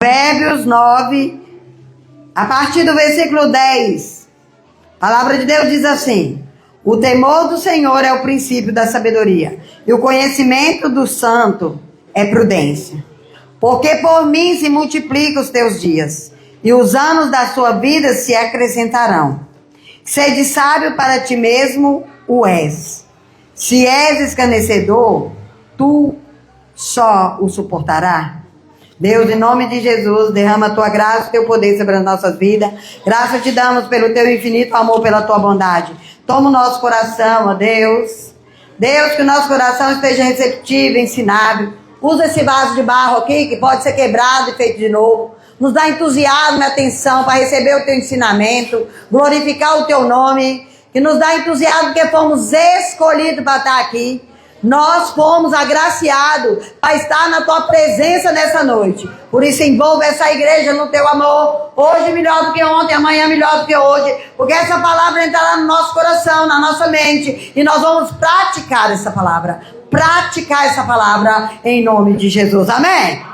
Provérbios 9, a partir do versículo 10, a palavra de Deus diz assim: o temor do Senhor é o princípio da sabedoria, e o conhecimento do santo é prudência. Porque por mim se multiplicam os teus dias, e os anos da sua vida se acrescentarão. Sede sábio para ti mesmo o és. Se és escarnecedor, tu só o suportarás. Deus, em nome de Jesus, derrama a tua graça, o teu poder sobre as nossas vidas. Graça te damos pelo teu infinito amor, pela tua bondade. Toma o nosso coração, ó Deus. Deus, que o nosso coração esteja receptivo, ensinável. Usa esse vaso de barro aqui, que pode ser quebrado e feito de novo. Nos dá entusiasmo e atenção para receber o teu ensinamento, glorificar o teu nome. Que nos dá entusiasmo porque fomos escolhidos para estar aqui. Nós fomos agraciados para estar na tua presença nessa noite. Por isso envolva essa igreja no teu amor. Hoje melhor do que ontem, amanhã melhor do que hoje. Porque essa palavra entrará no nosso coração, na nossa mente. E nós vamos praticar essa palavra. Praticar essa palavra em nome de Jesus. Amém?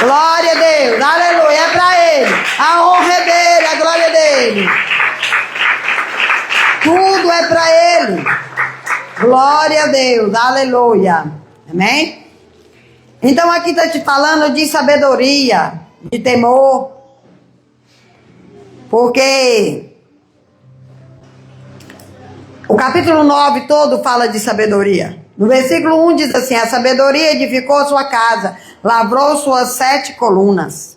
Glória a Deus. Aleluia. É para Ele. A honra é dele, a glória é dele. Tudo é para Ele. Glória a Deus, aleluia, amém? Então aqui está te falando de sabedoria, de temor, porque o capítulo 9 todo fala de sabedoria. No versículo 1 diz assim: a sabedoria edificou sua casa, lavrou suas 7 colunas,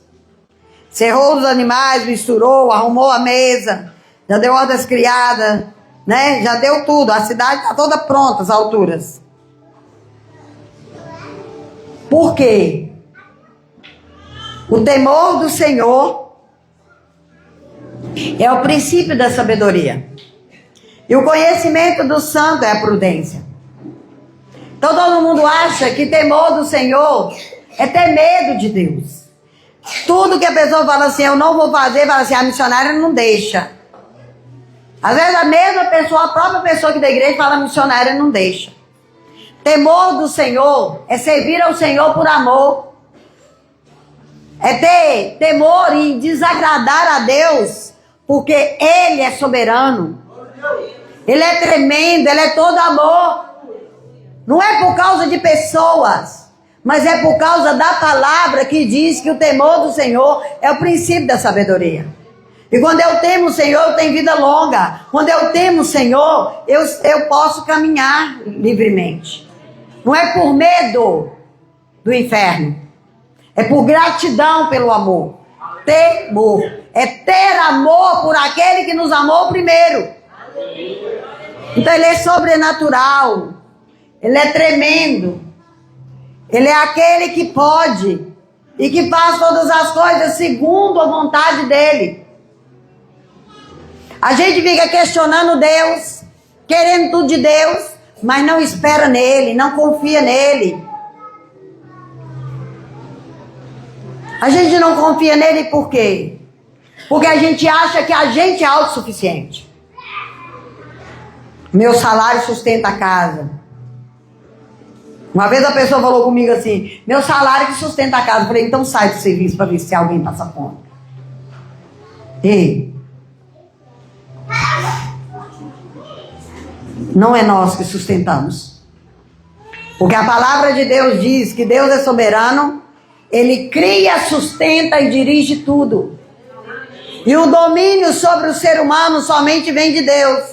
cerrou os animais, misturou, arrumou a mesa, já deu ordem às criadas, né? Já deu tudo, a cidade está toda pronta, as alturas. Por quê? O temor do Senhor é o princípio da sabedoria. E o conhecimento do santo é a prudência. Então todo mundo acha que temor do Senhor é ter medo de Deus. Tudo que a pessoa fala assim, eu não vou fazer, fala assim, a missionária não deixa. Às vezes a mesma pessoa, a própria pessoa que da igreja fala missionária não deixa. Temor do Senhor é servir ao Senhor por amor. É ter temor em desagradar a Deus, porque Ele é soberano. Ele é tremendo, Ele é todo amor. Não é por causa de pessoas, mas é por causa da palavra que diz que o temor do Senhor é o princípio da sabedoria. E quando eu temo o Senhor, eu tenho vida longa. Quando eu temo o Senhor, eu posso caminhar livremente. Não é por medo do inferno. É por gratidão pelo amor. Temor. É ter amor por aquele que nos amou primeiro. Então ele é sobrenatural. Ele é tremendo. Ele é aquele que pode e que faz todas as coisas segundo a vontade dele. A gente fica questionando Deus, querendo tudo de Deus, mas não espera nele, não confia nele. A gente não confia nele por quê? Porque a gente acha que a gente é autossuficiente. Meu salário sustenta a casa. Uma vez a pessoa falou comigo assim, meu salário que sustenta a casa. Eu falei, então sai do serviço para ver se alguém passa fome. Ei. Não é nós que sustentamos. Porque a palavra de Deus diz que Deus é soberano. Ele cria, sustenta e dirige tudo. E o domínio sobre o ser humano somente vem de Deus.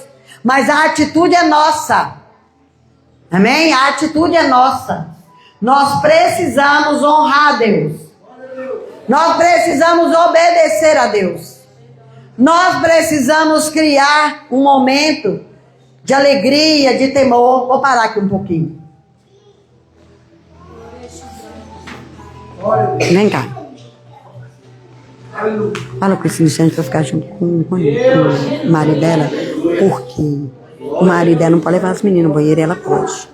Mas a atitude é nossa. Amém? A atitude é nossa. Nós precisamos honrar a Deus. Nós precisamos obedecer a Deus. Nós precisamos criar um momento de alegria, de temor. Vou parar aqui um pouquinho. Vem cá. Fala com esse Vicente para ficar junto com o marido dela, porque o marido dela não pode levar as meninas no banheiro e ela pode.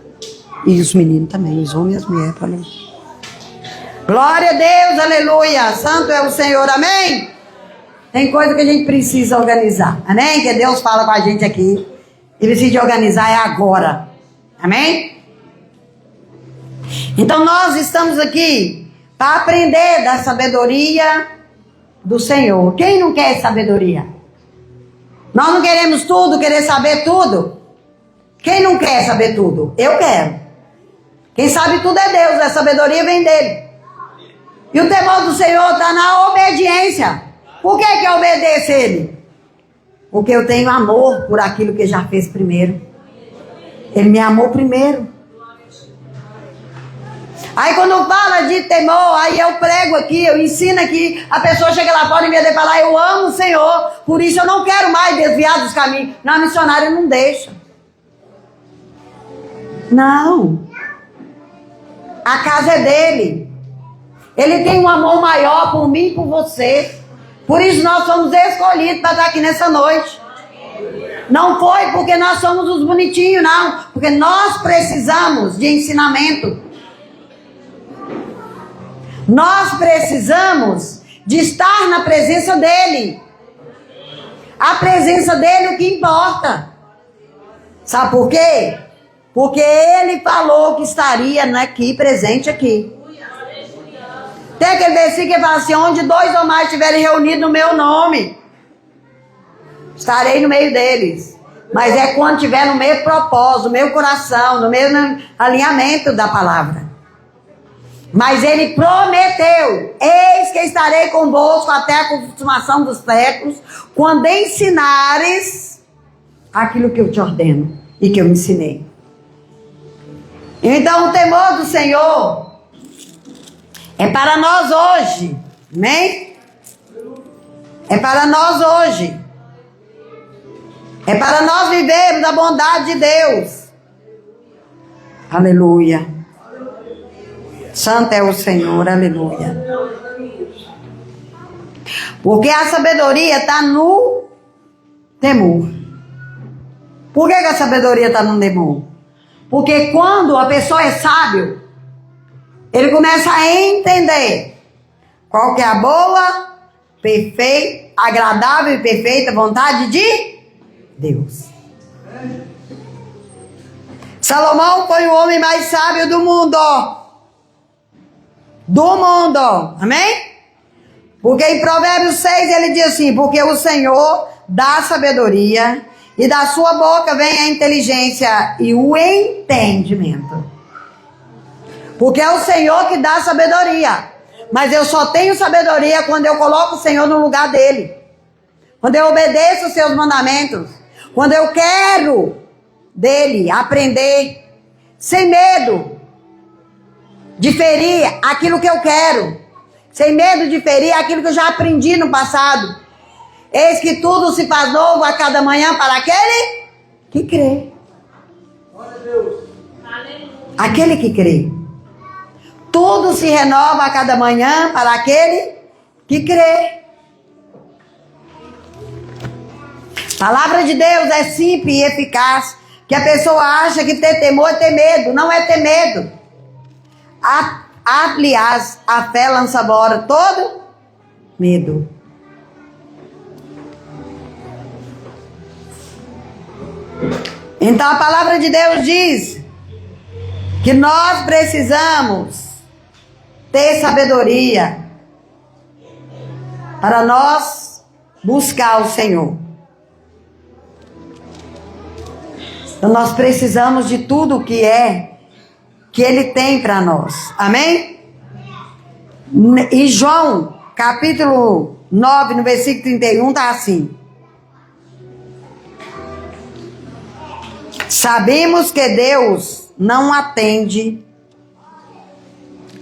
E os meninos também, os homens e as mulheres podem. Glória a Deus, aleluia. Santo é o Senhor, amém? Tem coisa que a gente precisa organizar, amém? Que Deus fala com a gente aqui. E precisa organizar é agora, amém? Então nós estamos aqui para aprender da sabedoria do Senhor. Quem não quer sabedoria? Nós não queremos tudo, querer saber tudo. Quem não quer saber tudo? Eu quero. Quem sabe tudo é Deus, a sabedoria vem dele. E o temor do Senhor está na obediência. Por que eu obedeço ele? Porque eu tenho amor por aquilo que ele já fez primeiro. Ele me amou primeiro. Aí quando fala de temor, aí eu prego aqui, eu ensino aqui, a pessoa chega lá fora e me falar, eu amo o Senhor, por isso eu não quero mais desviar dos caminhos. Na missionária não deixa. Não. A casa é dele. Ele tem um amor maior por mim e por você. Por isso nós somos escolhidos para estar aqui nessa noite. Não foi porque nós somos os bonitinhos, não. Porque nós precisamos de ensinamento. Nós precisamos de estar na presença dele. A presença dele é o que importa. Sabe por quê? Porque ele falou que estaria aqui, presente aqui. Tem aquele versículo que fala assim, onde 2 ou mais estiverem reunidos no meu nome, estarei no meio deles. Mas é quando estiver no meio propósito, no meu coração, no meu alinhamento da palavra. Mas ele prometeu, eis que estarei convosco até a consumação dos séculos, quando ensinares aquilo que eu te ordeno e que eu ensinei. Então o temor do Senhor é para nós hoje, amém? É para nós hoje. É para nós vivermos a bondade de Deus. Aleluia. Santo é o Senhor, aleluia. Porque a sabedoria está no temor. Por que a sabedoria está no temor? Porque quando a pessoa é sábio, ele começa a entender qual que é a boa, perfeita, agradável e perfeita vontade de Deus. Salomão foi o homem mais sábio do mundo. Do mundo. Amém? Porque em Provérbios 6 ele diz assim, porque o Senhor dá sabedoria e da sua boca vem a inteligência e o entendimento. Porque é o Senhor que dá sabedoria. Mas eu só tenho sabedoria quando eu coloco o Senhor no lugar dele. Quando eu obedeço os seus mandamentos. Quando eu quero dele aprender sem medo de ferir aquilo que eu quero. Sem medo de ferir aquilo que eu já aprendi no passado. Eis que tudo se faz novo a cada manhã para aquele que crê. Aquele que crê. Tudo se renova a cada manhã para aquele que crê. A palavra de Deus é simples e eficaz. Que a pessoa acha que ter temor é ter medo. Não é ter medo. Aliás, a fé lança fora todo medo. Então a palavra de Deus diz que nós precisamos ter sabedoria para nós buscar o Senhor. Então nós precisamos de tudo que Ele tem para nós. Amém? E João, capítulo 9, no versículo 31, está assim. Sabemos que Deus não atende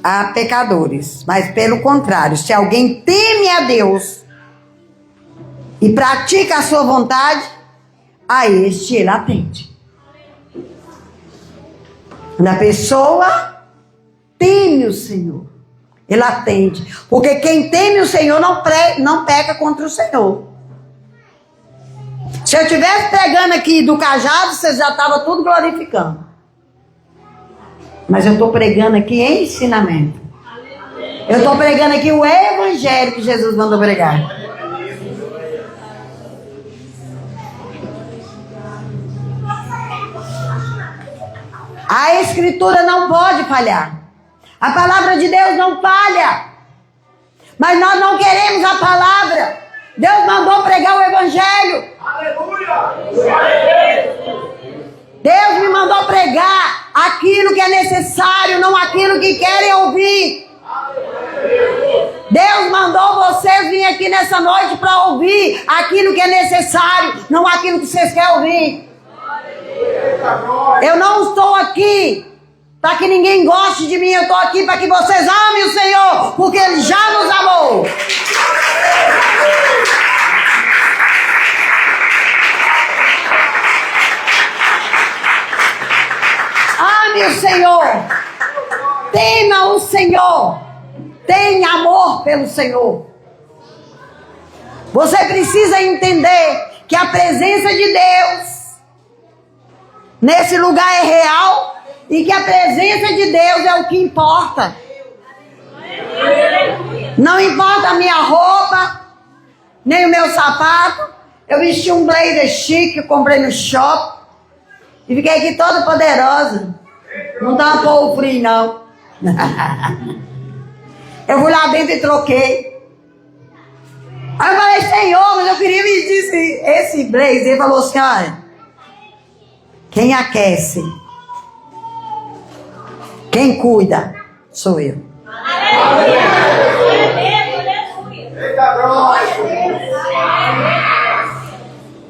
a pecadores, mas pelo contrário, se alguém teme a Deus e pratica a sua vontade, a este Ele atende. Quando a pessoa teme o Senhor, Ele atende. Porque quem teme o Senhor não peca contra o Senhor. Se eu estivesse pregando aqui do cajado, vocês já estavam tudo glorificando. Mas eu estou pregando aqui ensinamento. Eu estou pregando aqui o evangelho que Jesus mandou pregar. A escritura não pode falhar. A palavra de Deus não falha. Mas nós não queremos a palavra. Deus mandou pregar o evangelho. Deus me mandou pregar aquilo que é necessário, não aquilo que querem ouvir. Deus mandou vocês vir aqui nessa noite para ouvir aquilo que é necessário, não aquilo que vocês querem ouvir. Eu não estou aqui para que ninguém goste de mim, eu estou aqui para que vocês amem o Senhor, porque Ele já nos amou. Ame o Senhor, tema o Senhor, tenha amor pelo Senhor. Você precisa entender que a presença de Deus nesse lugar é real e que a presença de Deus é o que importa. Não importa a minha roupa, nem o meu sapato. Eu vesti um blazer chique, eu comprei no shopping e fiquei aqui toda poderosa. Não dá pouco frio, não. Eu fui lá dentro e troquei. Aí eu falei, Senhor, mas eu queria vestir esse blazer. Ele falou assim, olha, quem aquece, quem cuida, sou eu.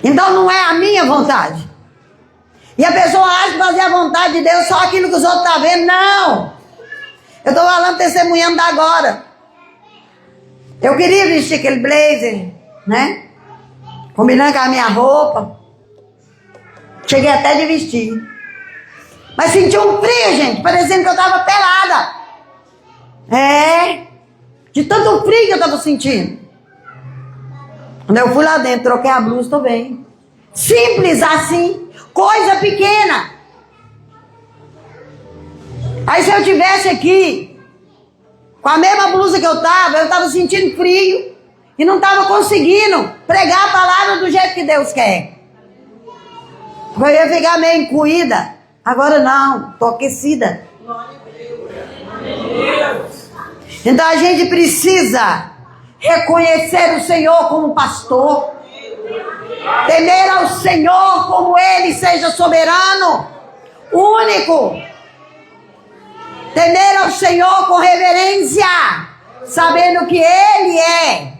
Então não é a minha vontade. E a pessoa acha que fazer a vontade de Deus só aquilo que os outros estão vendo. Não! Eu estou falando testemunhando da agora. Eu queria vestir aquele blazer, né? Combinando com a minha roupa. Cheguei até de vestir. Mas senti um frio, gente, parecendo que eu estava pelada. De tanto frio que eu estava sentindo. Quando eu fui lá dentro, troquei a blusa, estou bem. Simples assim. Coisa pequena. Aí se eu tivesse aqui com a mesma blusa que eu estava sentindo frio e não estava conseguindo pregar a palavra do jeito que Deus quer. Eu ia ficar meio encolhida. Agora não, estou aquecida. Então a gente precisa reconhecer o Senhor como pastor. Temer ao Senhor como Ele seja soberano, único. Temer ao Senhor com reverência, sabendo que Ele é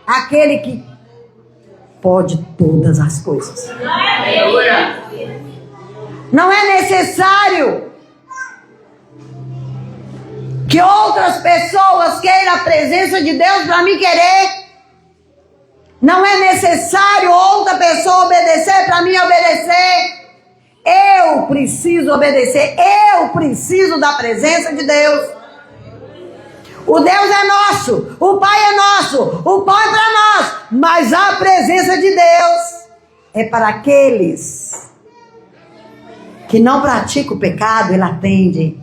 aquele que pode todas as coisas. Não é necessário que outras pessoas queiram a presença de Deus para me querer. Não é necessário outra pessoa obedecer para mim obedecer. Eu preciso obedecer. Eu preciso da presença de Deus. O Deus é nosso. O Pai é nosso. O Pai é para nós. Mas a presença de Deus é para aqueles que não praticam o pecado. Ele atende.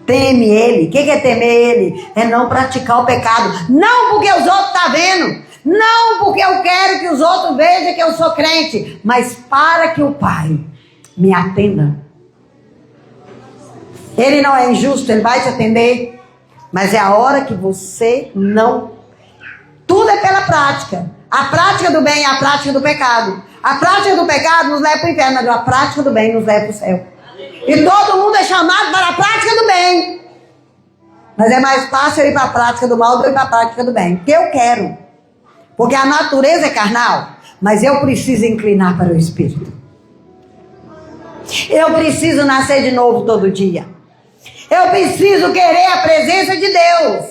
Teme Ele. O que é temer Ele? É não praticar o pecado. Não porque os outros estão vendo. Não porque eu quero que os outros vejam que eu sou crente, mas para que o Pai me atenda. Ele não é injusto, Ele vai te atender, mas é a hora que você não... Tudo é pela prática. A prática do bem é a prática do pecado. A prática do pecado nos leva para o inferno, mas a prática do bem nos leva para o céu. E todo mundo é chamado para a prática do bem. Mas é mais fácil eu ir para a prática do mal do que ir para a prática do bem. Porque eu quero. Porque a natureza é carnal, mas eu preciso inclinar para o Espírito. Eu preciso nascer de novo todo dia. Eu preciso querer a presença de Deus.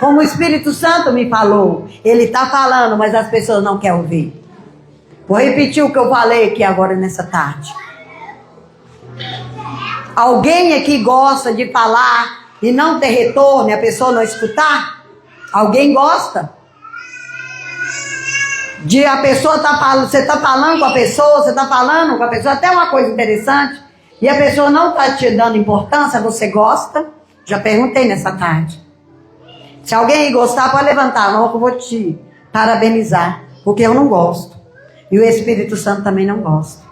Como o Espírito Santo me falou. Ele está falando, mas as pessoas não querem ouvir. Vou repetir o que eu falei aqui agora nessa tarde. Alguém aqui gosta de falar e não ter retorno e a pessoa não escutar? Alguém gosta? De a pessoa tá falando, você está falando com a pessoa, até uma coisa interessante, e a pessoa não está te dando importância, você gosta? Já perguntei nessa tarde. Se alguém gostar, pode levantar a mão que eu vou te parabenizar, porque eu não gosto. E o Espírito Santo também não gosta.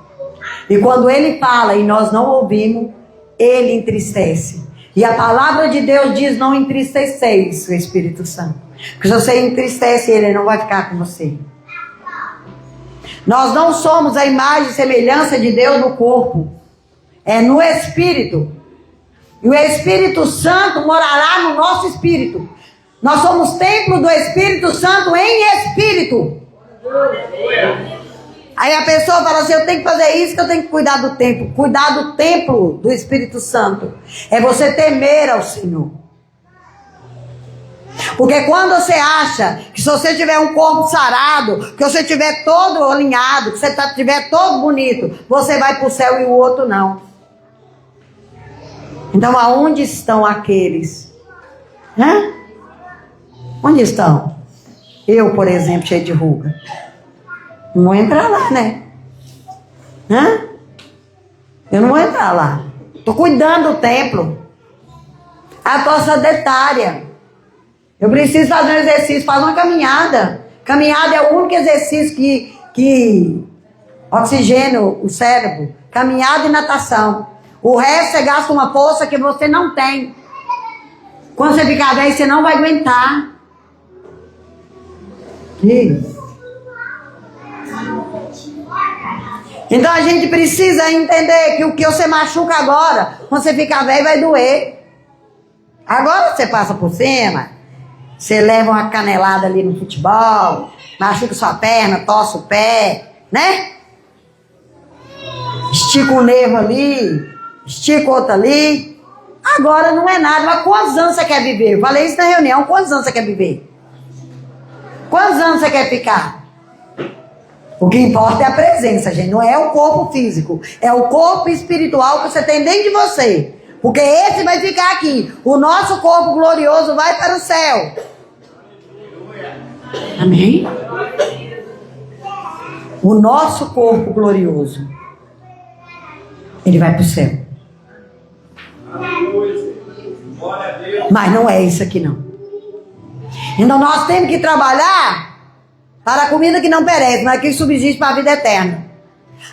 E quando ele fala e nós não ouvimos, ele entristece. E a palavra de Deus diz: não entristeceis o Espírito Santo. Porque se você entristece ele, ele não vai ficar com você. Nós não somos a imagem e semelhança de Deus no corpo. É no Espírito. E o Espírito Santo morará no nosso espírito. Nós somos templo do Espírito Santo em espírito. Aí a pessoa fala assim: eu tenho que fazer isso, que eu tenho que cuidar do templo. Cuidar do templo do Espírito Santo é você temer ao Senhor. Porque quando você acha que se você tiver um corpo sarado, que você tiver todo alinhado, que você tiver todo bonito, você vai para o céu e o outro não. Então aonde estão aqueles? Hã? Onde estão? Eu, por exemplo, cheio de ruga. Não vou entrar lá, né? Hã? Eu não vou entrar lá. Estou cuidando do templo. A tua sedentária. Eu preciso fazer um exercício, fazer uma caminhada. Caminhada é o único exercício que oxigena o cérebro. Caminhada e natação. O resto você gasta uma força que você não tem. Quando você ficar velho, você não vai aguentar. Então a gente precisa entender que o que você machuca agora, quando você ficar velho, vai doer. Agora você passa por cima, você leva uma canelada ali no futebol, machuca sua perna, torce o pé, né? Estica um nervo ali, estica outro ali. Agora não é nada. Mas quantos anos você quer viver? Eu falei isso na reunião. Quantos anos você quer viver? Quantos anos você quer ficar? O que importa é a presença, gente. Não é o corpo físico. É o corpo espiritual que você tem dentro de você. Porque esse vai ficar aqui. O nosso corpo glorioso vai para o céu. Amém? O nosso corpo glorioso, ele vai para o céu. Mas não é isso aqui não. Então nós temos que trabalhar para a comida que não perece, mas que subsiste para a vida eterna.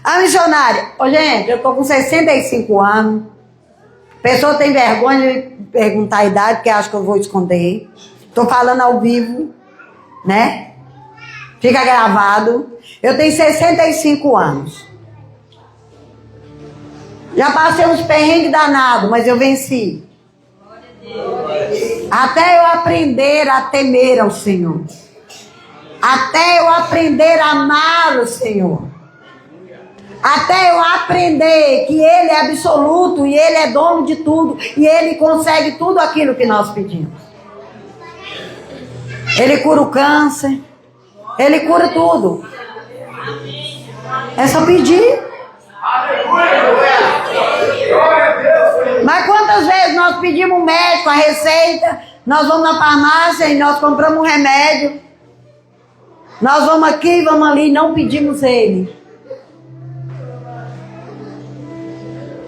A missionária, gente, eu estou com 65 anos. A pessoa tem vergonha de perguntar a idade, porque acha que eu vou esconder. Estou falando ao vivo, né? Fica gravado. Eu tenho 65 anos. Já passei uns perrengues danados, mas eu venci. Até eu aprender a temer ao Senhor. Até eu aprender a amar o Senhor. Até eu aprender que Ele é absoluto e Ele é dono de tudo. E Ele consegue tudo aquilo que nós pedimos. Ele cura o câncer. Ele cura tudo. É só pedir. Mas quantas vezes nós pedimos um médico, a receita, nós vamos na farmácia e nós compramos um remédio, nós vamos aqui, vamos ali e não pedimos ele.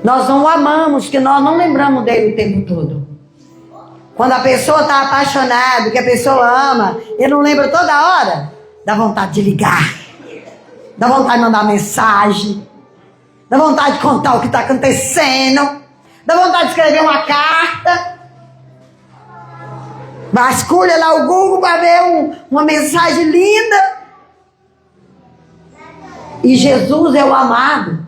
Nós não o amamos, que nós não lembramos dele o tempo todo. Quando a pessoa está apaixonada, que a pessoa ama, ele não lembra toda hora, dá vontade de ligar, dá vontade de mandar mensagem, dá vontade de contar o que está acontecendo, dá vontade de escrever uma carta, vasculha lá o Google para ver uma mensagem linda. E Jesus é o amado.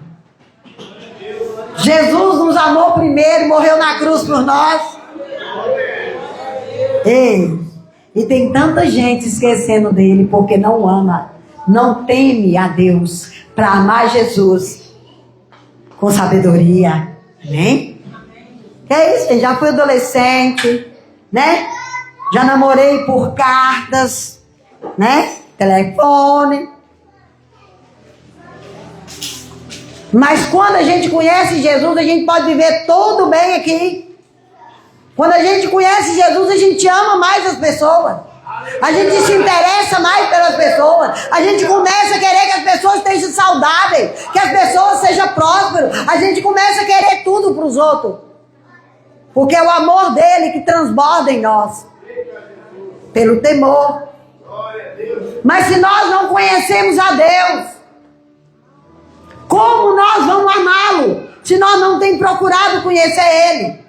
Jesus nos amou primeiro, morreu na cruz por nós. Ei, e tem tanta gente esquecendo dele porque não ama, não teme a Deus para amar Jesus com sabedoria. Amém? Que é isso, gente? Já fui adolescente, né? Já namorei por cartas, né? Telefone. Mas quando a gente conhece Jesus, a gente pode viver tudo bem aqui. Quando a gente conhece Jesus, a gente ama mais as pessoas. A gente se interessa mais pelas pessoas. A gente começa a querer que as pessoas estejam saudáveis, que as pessoas sejam prósperas. A gente começa a querer tudo para os outros. Porque é o amor dele que transborda em nós. Pelo temor. Mas se nós não conhecemos a Deus, como nós vamos amá-lo se nós não temos procurado conhecer Ele?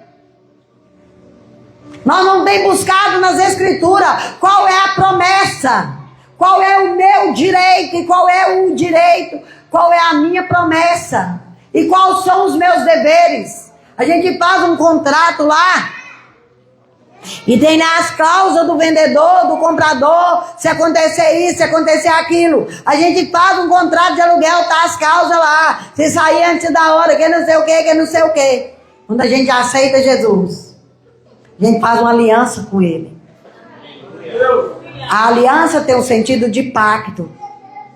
Nós não temos buscado nas Escrituras qual é a promessa, qual é o meu direito e qual é o direito, qual é a minha promessa e quais são os meus deveres. A gente faz um contrato lá e tem lá as cláusulas do vendedor, do comprador, se acontecer isso, se acontecer aquilo. A gente faz um contrato de aluguel, tá as cláusulas lá, se sair antes da hora, que não sei o que, que não sei o que. Quando a gente aceita Jesus, a gente faz uma aliança com Ele. A aliança tem um sentido de pacto,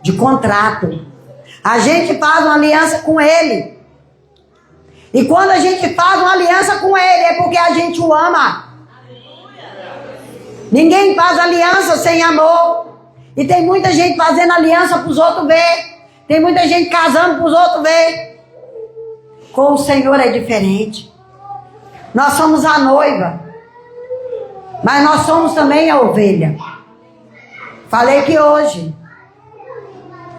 de contrato. A gente faz uma aliança com Ele. E quando a gente faz uma aliança com Ele, é porque a gente o ama. Ninguém faz aliança sem amor. E tem muita gente fazendo aliança para os outros ver. Tem muita gente casando para os outros ver. Com o Senhor é diferente. Nós somos a noiva, mas nós somos também a ovelha. Falei que hoje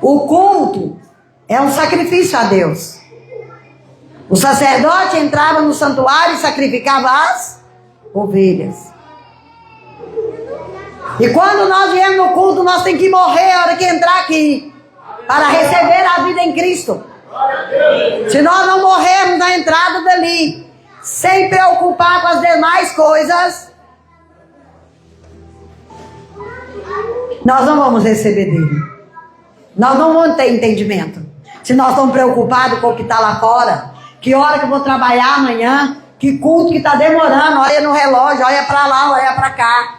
o culto é um sacrifício a Deus. O sacerdote entrava no santuário e sacrificava as ovelhas. E quando nós viemos no culto, nós temos que morrer a hora que entrar aqui, para receber a vida em Cristo. Se nós não morrermos na entrada dali, sem preocupar com as demais coisas, nós não vamos receber dele. Nós não vamos ter entendimento. Se nós estamos preocupados com o que está lá fora, que hora que eu vou trabalhar amanhã, que culto que está demorando, olha no relógio, olha para lá, olha para cá.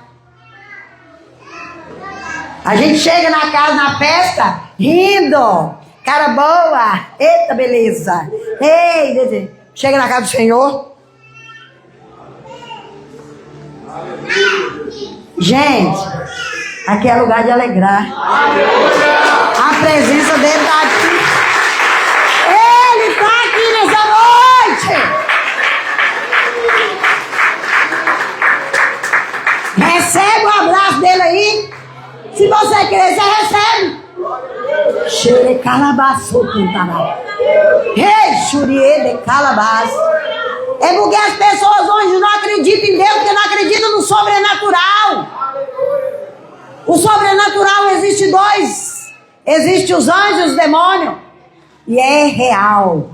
A gente chega na casa, na festa, rindo, cara boa, eita beleza. Ei, chega na casa do Senhor. Gente, aqui é lugar de alegrar. A presença dele está aqui. Ele está aqui nessa noite. Recebe o abraço dele aí. Se você querer, você recebe. Xere calabaço, cantava. Rei, xurie de calabaço. É porque as pessoas hoje não acreditam em Deus, porque não acreditam no sobrenatural. O sobrenatural existe dois. Existe os anjos e os demônios. E é real.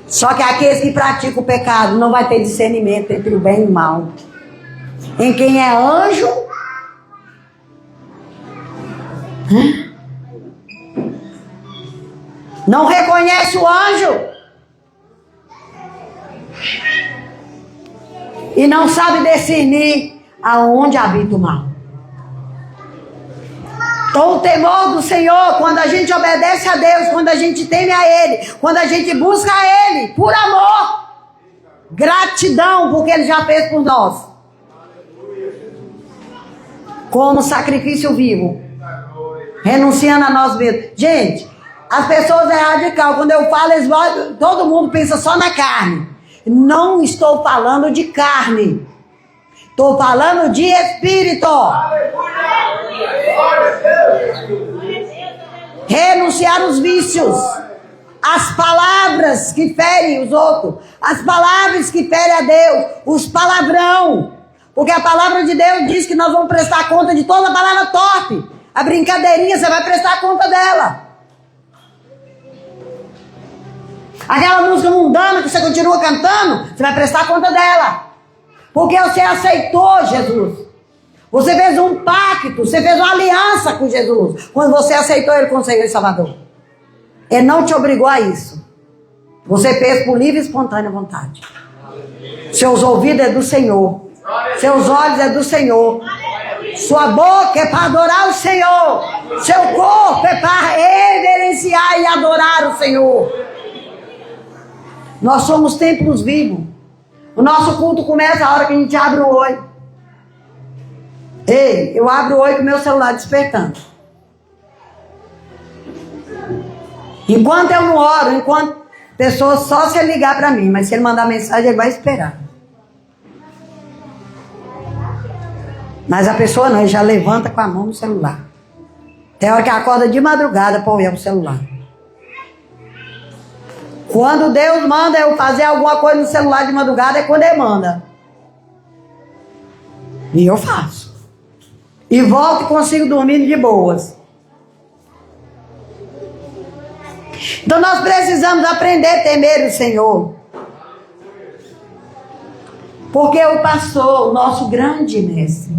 Só que aqueles que praticam o pecado não vai ter discernimento entre o bem e o mal. Em quem é anjo, não reconhece o anjo e não sabe discernir aonde habita o mal. Então o temor do Senhor, quando a gente obedece a Deus, quando a gente teme a Ele, quando a gente busca a Ele por amor, gratidão porque Ele já fez por nós, como sacrifício vivo, renunciando a nós mesmos. Gente, as pessoas é radical. Quando eu falo, todo mundo pensa só na carne. Não estou falando de carne, estou falando de espírito. Renunciar os vícios, as palavras que ferem os outros, as palavras que ferem a Deus, os palavrão. Porque a palavra de Deus diz que nós vamos prestar conta de toda palavra torpe. A brincadeirinha, você vai prestar conta dela. Aquela música mundana que você continua cantando, você vai prestar conta dela. Porque você aceitou Jesus. Você fez um pacto, você fez uma aliança com Jesus. Quando você aceitou Ele como Senhor e Salvador. Ele não te obrigou a isso. Você fez por livre e espontânea vontade. Seus ouvidos é do Senhor. Seus olhos é do Senhor. Sua boca é para adorar o Senhor. Seu corpo é para reverenciar e adorar o Senhor. Nós somos templos vivos. O nosso culto começa a hora que a gente abre o olho. Ei, eu abro o olho com o meu celular despertando. Enquanto eu não oro, enquanto pessoas só se ele ligar para mim, mas se ele mandar mensagem, ele vai esperar. Mas a pessoa não, ele já levanta com a mão no celular. Tem hora que acorda de madrugada para olhar o celular. Quando Deus manda eu fazer alguma coisa no celular de madrugada, é quando Ele manda. E eu faço. E volto e consigo dormir de boas. Então nós precisamos aprender a temer o Senhor. Porque o pastor, o nosso grande mestre,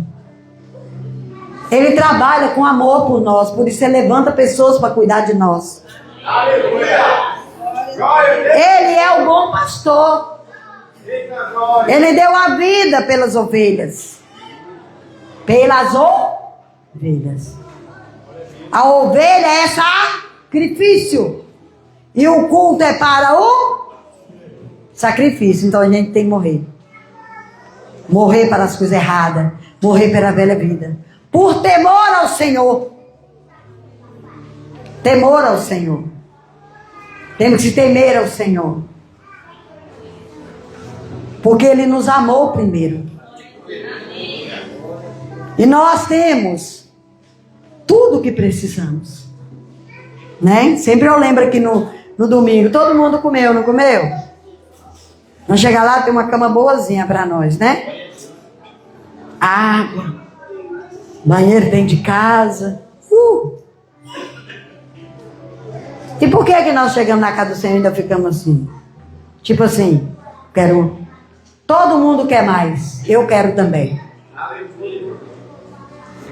ele trabalha com amor por nós, por isso ele levanta pessoas para cuidar de nós. Aleluia! Ele é o bom pastor. Ele deu a vida pelas ovelhas. Pelas ovelhas. A ovelha é sacrifício. E o culto é para o sacrifício. Então a gente tem que morrer. Morrer para as coisas erradas. Morrer pela velha vida. Por temor ao Senhor. Temor ao Senhor. Temos que temer ao Senhor. Porque Ele nos amou primeiro. E nós temos tudo o que precisamos. Né? Sempre eu lembro aqui no domingo, todo mundo comeu, não comeu? Nós chegar lá, tem uma cama boazinha para nós, né? Água. Banheiro dentro de casa. E por que nós chegamos na casa do Senhor e ainda ficamos assim? Tipo assim, quero... Todo mundo quer mais. Eu quero também.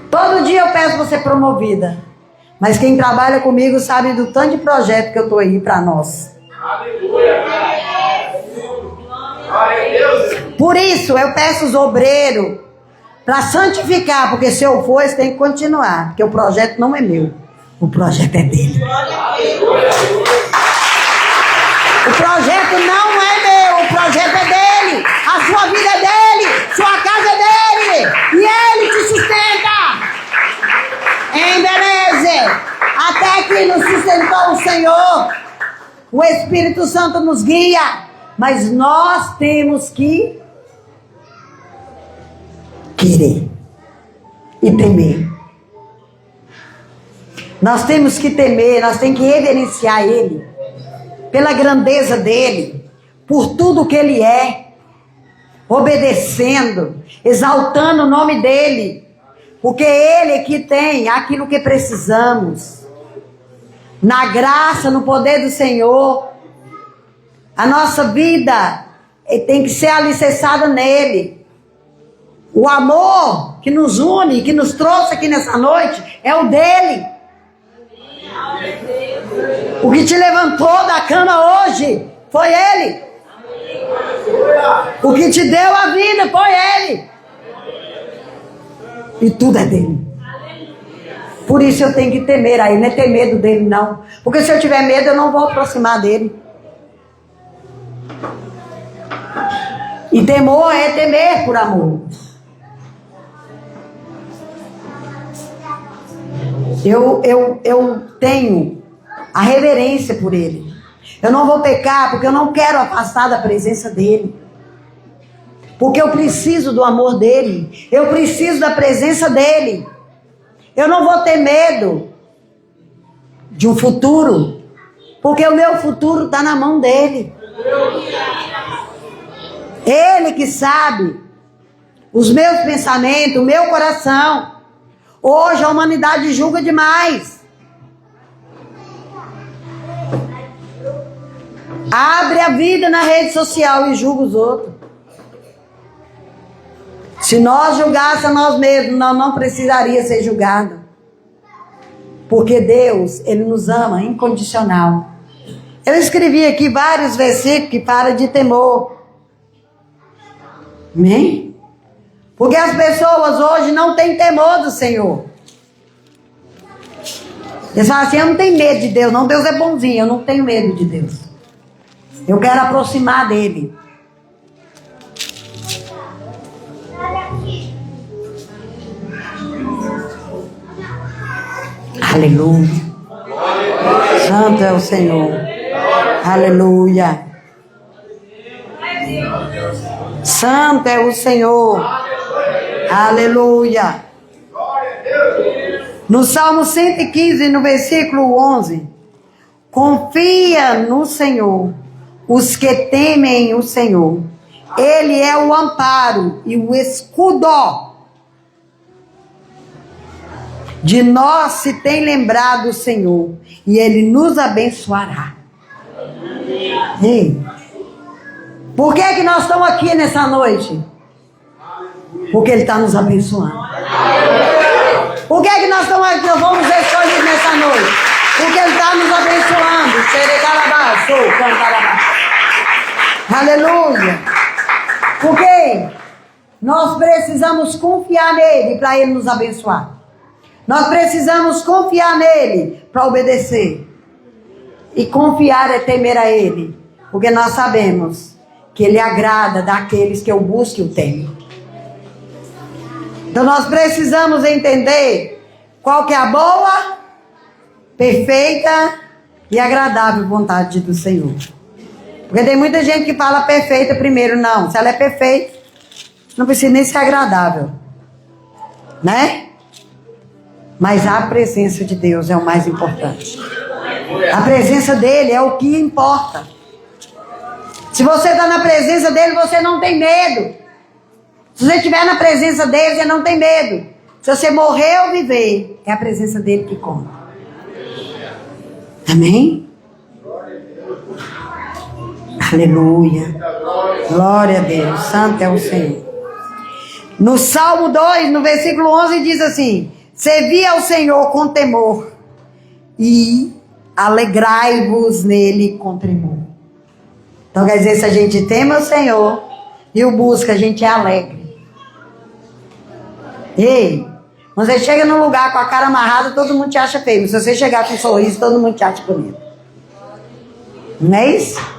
Todo dia eu peço para ser promovida. Mas quem trabalha comigo sabe do tanto de projeto que eu estou aí para nós. Por isso eu peço os obreiros para santificar. Porque se eu for, eles têm que continuar. Porque o projeto não é meu. O projeto é dele. O projeto não é meu. O projeto é dele. A sua vida é dele. Sua casa é dele. E ele te sustenta. Em beleza. Até que nos sustentou o Senhor. O Espírito Santo nos guia. Mas nós temos que querer e temer. Nós temos que temer, nós temos que reverenciar Ele, pela grandeza dEle, por tudo que Ele é, obedecendo, exaltando o nome dEle, porque Ele é que tem aquilo que precisamos, na graça, no poder do Senhor. A nossa vida tem que ser alicerçada nele. O amor que nos une, que nos trouxe aqui nessa noite, é o dEle. O que te levantou da cama hoje foi Ele. O que te deu a vida foi Ele. E tudo é dele. Por isso eu tenho que temer a Ele. Não é ter medo dele, não. Porque se eu tiver medo, eu não vou aproximar dele. E temor é temer por amor. Eu tenho a reverência por Ele. Eu não vou pecar porque eu não quero afastar da presença dEle. Porque eu preciso do amor dEle. Eu preciso da presença dEle. Eu não vou ter medo de um futuro. Porque o meu futuro está na mão dEle. Ele que sabe os meus pensamentos, o meu coração. Hoje a humanidade julga demais. Abre a vida na rede social e julga os outros. Se nós julgássemos a nós mesmos, nós não precisaria ser julgados. Porque Deus, Ele nos ama incondicional. Eu escrevi aqui vários versículos que falam de temor. Amém? Porque as pessoas hoje não têm temor do Senhor. Eles falam assim, eu não tenho medo de Deus. Não, Deus é bonzinho, eu não tenho medo de Deus. Eu quero aproximar dEle. Aleluia. Santo é o Senhor. Aleluia. Santo é o Senhor. Aleluia. No Salmo 115, no versículo 11. Confia no Senhor os que temem o Senhor. Ele é o amparo e o escudo. De nós se tem lembrado o Senhor, e Ele nos abençoará. Ei, por que nós estamos aqui nessa noite? Porque Ele está nos abençoando. Por que nós estamos aqui, nós vamos escolher nessa noite? Porque Ele está nos abençoando. Aleluia. Porque nós precisamos confiar nele para Ele nos abençoar. Nós precisamos confiar nele para obedecer. E confiar é temer a Ele. Porque nós sabemos que Ele agrada daqueles que o buscam e o temem. Então nós precisamos entender qual que é a boa, perfeita e agradável vontade do Senhor. Porque tem muita gente que fala perfeita primeiro. Não, se ela é perfeita, não precisa nem ser agradável. Né? Mas a presença de Deus é o mais importante. A presença dele é o que importa. Se você está na presença dele, você não tem medo. Se você estiver na presença dele, você não tem medo. Se você morrer ou viver, é a presença dele que conta. Amém? Aleluia. Glória a Deus. Santo é o Senhor. No Salmo 2, no versículo 11, diz assim: servi ao Senhor com temor e alegrai-vos nele com tremor. Então quer dizer, se a gente teme o Senhor e o busca, a gente é alegre. Ei, quando você chega num lugar com a cara amarrada, todo mundo te acha feio. Mas se você chegar com um sorriso, todo mundo te acha bonito. Não é isso?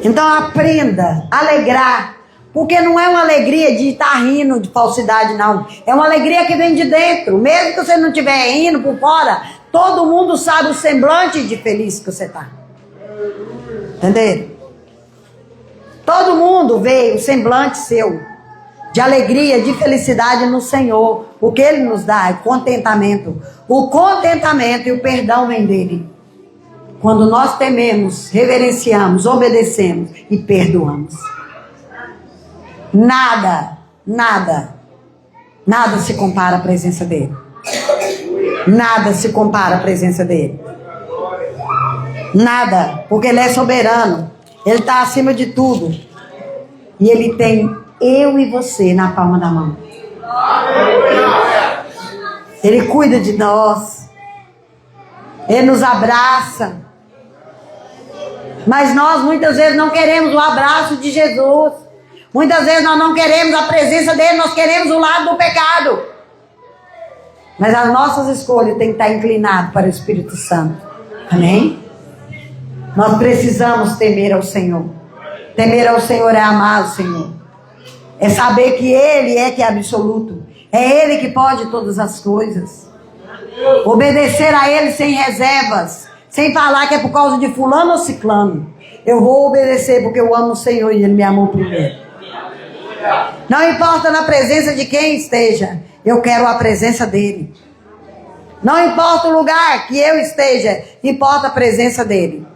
Então aprenda a alegrar. Porque não é uma alegria de estar rindo de falsidade, não. É uma alegria que vem de dentro. Mesmo que você não estiver rindo por fora, todo mundo sabe o semblante de feliz que você está. Entenderam? Todo mundo vê o semblante seu de alegria, de felicidade no Senhor. O que Ele nos dá é contentamento. O contentamento e o perdão vem dEle. Quando nós tememos, reverenciamos, obedecemos e perdoamos. Nada se compara à presença dele. Nada se compara à presença dele. Nada, porque ele é soberano. Ele está acima de tudo. E ele tem eu e você na palma da mão. Ele cuida de nós. Ele nos abraça. Mas nós muitas vezes não queremos o abraço de Jesus. Muitas vezes nós não queremos a presença dele, nós queremos o lado do pecado. Mas as nossas escolhas têm que estar inclinadas para o Espírito Santo. Amém? Nós precisamos temer ao Senhor. Temer ao Senhor é amar o Senhor. É saber que Ele é que é absoluto. É Ele que pode todas as coisas. Obedecer a Ele sem reservas. Sem falar que é por causa de fulano ou ciclano. Eu vou obedecer porque eu amo o Senhor e Ele me amou primeiro. Não importa na presença de quem esteja, eu quero a presença dele. Não importa o lugar que eu esteja, importa a presença dele.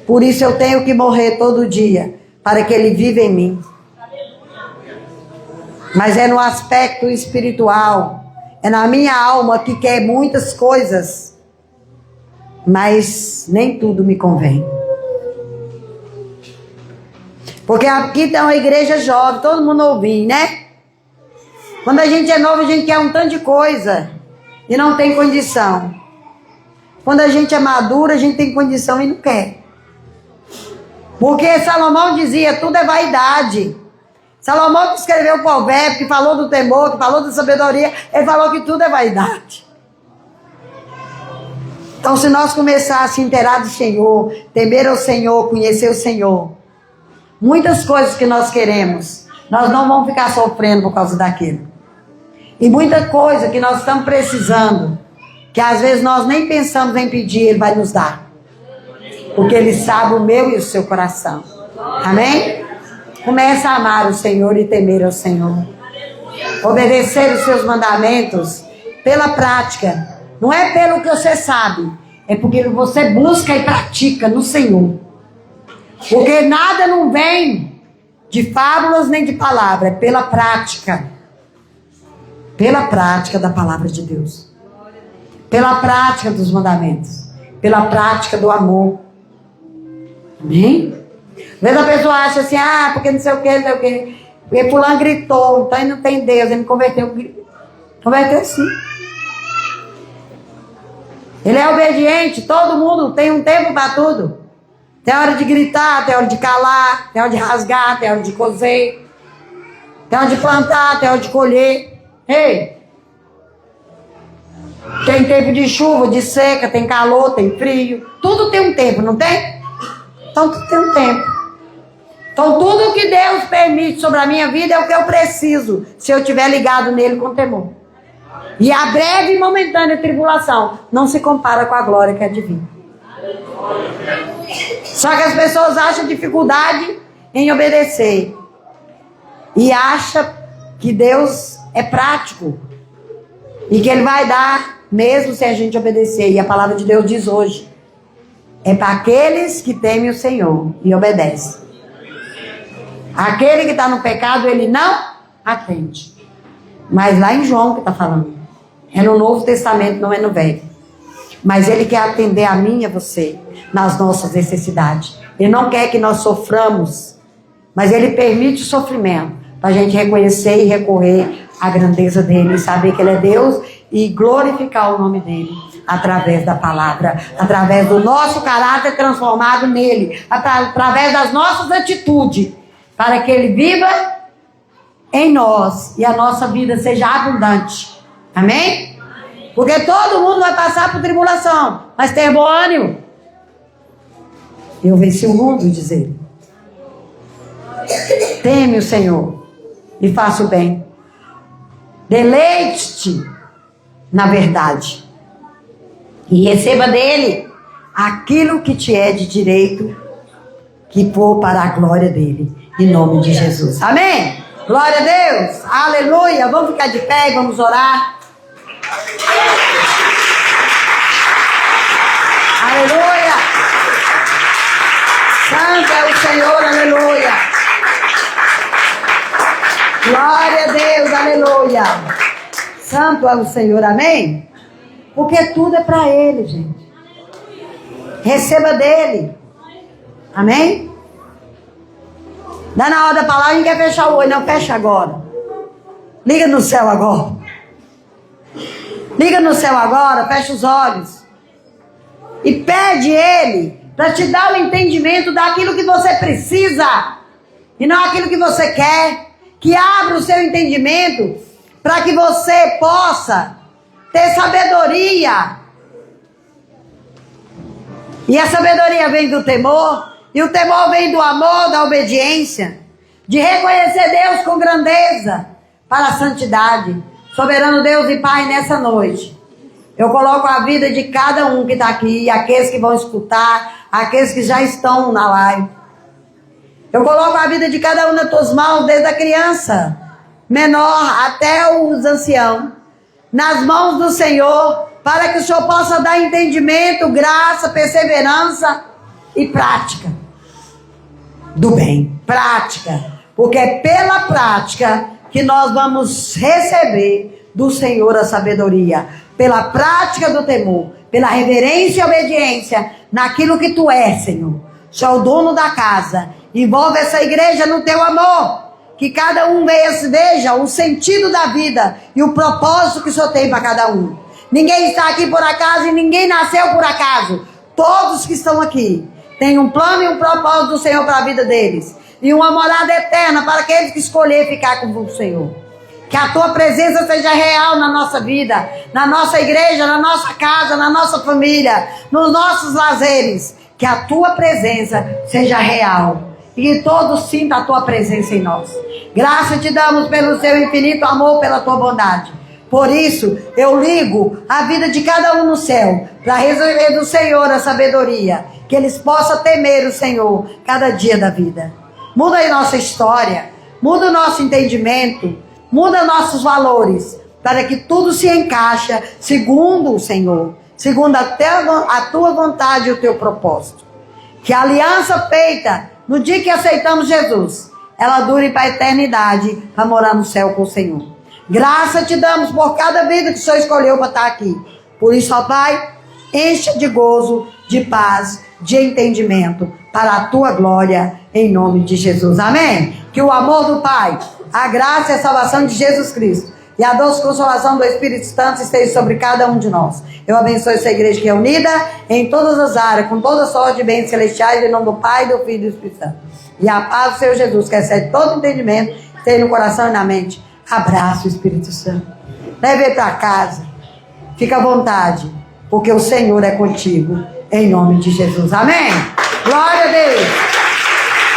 Por isso eu tenho que morrer todo dia, para que ele viva em mim. Mas é no aspecto espiritual, é na minha alma que quer muitas coisas, mas nem tudo me convém. Porque aqui tem uma igreja jovem, todo mundo novinho, né? Quando a gente é novo, a gente quer um tanto de coisa e não tem condição. Quando a gente é maduro, a gente tem condição e não quer. Porque Salomão dizia, tudo é vaidade. Salomão que escreveu o provérbio, que falou do temor, que falou da sabedoria, ele falou que tudo é vaidade. Então se nós começarmos a se inteirar do Senhor, temer ao Senhor, conhecer o Senhor, muitas coisas que nós queremos, nós não vamos ficar sofrendo por causa daquilo. E muita coisa que nós estamos precisando, que às vezes nós nem pensamos em pedir, Ele vai nos dar. Porque Ele sabe o meu e o seu coração. Amém? Comece a amar o Senhor e temer ao Senhor. Obedecer os seus mandamentos pela prática. Não é pelo que você sabe, É porque você busca e pratica no Senhor. Porque nada não vem de fábulas nem de palavra, é pela prática. Pela prática da palavra de Deus. Pela prática dos mandamentos. Pela prática do amor. Amém? Às vezes a pessoa acha assim, porque não sei o que, não sei o que. Porque fulano gritou, então ele não tem Deus, ele me converteu. Converteu sim. Ele é obediente, todo mundo tem um tempo para tudo. Tem hora de gritar, tem hora de calar, tem hora de rasgar, tem hora de coser, tem hora de plantar, tem hora de colher. Ei! Tem tempo de chuva, de seca, tem calor, tem frio. Tudo tem um tempo, não tem? Então tudo tem um tempo. Então tudo que Deus permite sobre a minha vida é o que eu preciso, se eu estiver ligado nele com temor. E a breve e momentânea tribulação não se compara com a glória que é divina. Só que as pessoas acham dificuldade em obedecer. E acham que Deus é prático. E que Ele vai dar, mesmo sem a gente obedecer. E a palavra de Deus diz hoje. É para aqueles que temem o Senhor e obedecem. Aquele que está no pecado, ele não atende. Mas lá em João que está falando. É no Novo Testamento, não é no Velho. Mas ele quer atender a mim e a você nas nossas necessidades. Ele não quer que nós soframos, mas ele permite o sofrimento para a gente reconhecer e recorrer à grandeza dele, saber que ele é Deus e glorificar o nome dele através da palavra, através do nosso caráter transformado nele, através das nossas atitudes, para que ele viva em nós e a nossa vida seja abundante. Amém? Porque todo mundo vai passar por tribulação, mas tenha bom ânimo. Eu venci o mundo, diz ele. Teme o Senhor e faça o bem. Deleite-te na verdade e receba dele aquilo que te é de direito, que for para a glória dele, em nome de Jesus. Amém? Glória a Deus. Aleluia. Vamos ficar de pé e vamos orar. Aleluia. Santo é o Senhor, aleluia. Glória a Deus, aleluia. Santo é o Senhor, amém? Porque tudo é para Ele, gente. Receba dele. Amém? Dá na hora da palavra, ninguém quer fechar o olho, não, fecha agora. Liga no céu agora. Liga no céu agora, fecha os olhos. E pede Ele para te dar o entendimento daquilo que você precisa e não aquilo que você quer. Que abra o seu entendimento para que você possa ter sabedoria. E a sabedoria vem do temor. E o temor vem do amor, da obediência. De reconhecer Deus com grandeza para a santidade. Soberano Deus e Pai, nessa noite, eu coloco a vida de cada um que está aqui, aqueles que vão escutar, aqueles que já estão na live. Eu coloco a vida de cada um nas tuas mãos, desde a criança menor até os anciãos, nas mãos do Senhor, para que o Senhor possa dar entendimento, graça, perseverança e prática do bem. Prática, porque é pela prática que nós vamos receber do Senhor a sabedoria, pela prática do temor, pela reverência e obediência naquilo que tu és, Senhor. Tu é o dono da casa. Envolve essa igreja no teu amor. Que cada um veja o sentido da vida e o propósito que o Senhor tem para cada um. Ninguém está aqui por acaso e ninguém nasceu por acaso. Todos que estão aqui têm um plano e um propósito do Senhor para a vida deles. E uma morada eterna para aqueles que escolher ficar com o Senhor. Que a tua presença seja real na nossa vida, na nossa igreja, na nossa casa, na nossa família, nos nossos lazeres. Que a tua presença seja real. E que todos sintam a tua presença em nós. Graça te damos pelo seu infinito amor, pela tua bondade. Por isso, eu ligo a vida de cada um no céu, para receber do Senhor a sabedoria, que eles possam temer o Senhor cada dia da vida. Muda aí nossa história, muda o nosso entendimento, muda nossos valores, para que tudo se encaixe segundo o Senhor. segundo a tua vontade e o teu propósito. Que a aliança feita no dia que aceitamos Jesus, ela dure para a eternidade, para morar no céu com o Senhor. Graça te damos por cada vida que o Senhor escolheu para estar aqui. Por isso, ó Pai, enche de gozo, de paz, de entendimento, para a tua glória, em nome de Jesus. Amém? Que o amor do Pai, a graça e a salvação de Jesus Cristo e a doce consolação do Espírito Santo esteja sobre cada um de nós. Eu abençoe essa igreja que é unida em todas as áreas, com toda sorte de bens celestiais, em nome do Pai, do Filho e do Espírito Santo. E a paz do Senhor Jesus, que excede todo entendimento, esteja no coração e na mente. Abraça o Espírito Santo. Leve ele para casa. Fica à vontade, porque o Senhor é contigo, em nome de Jesus. Amém? Glória a Deus.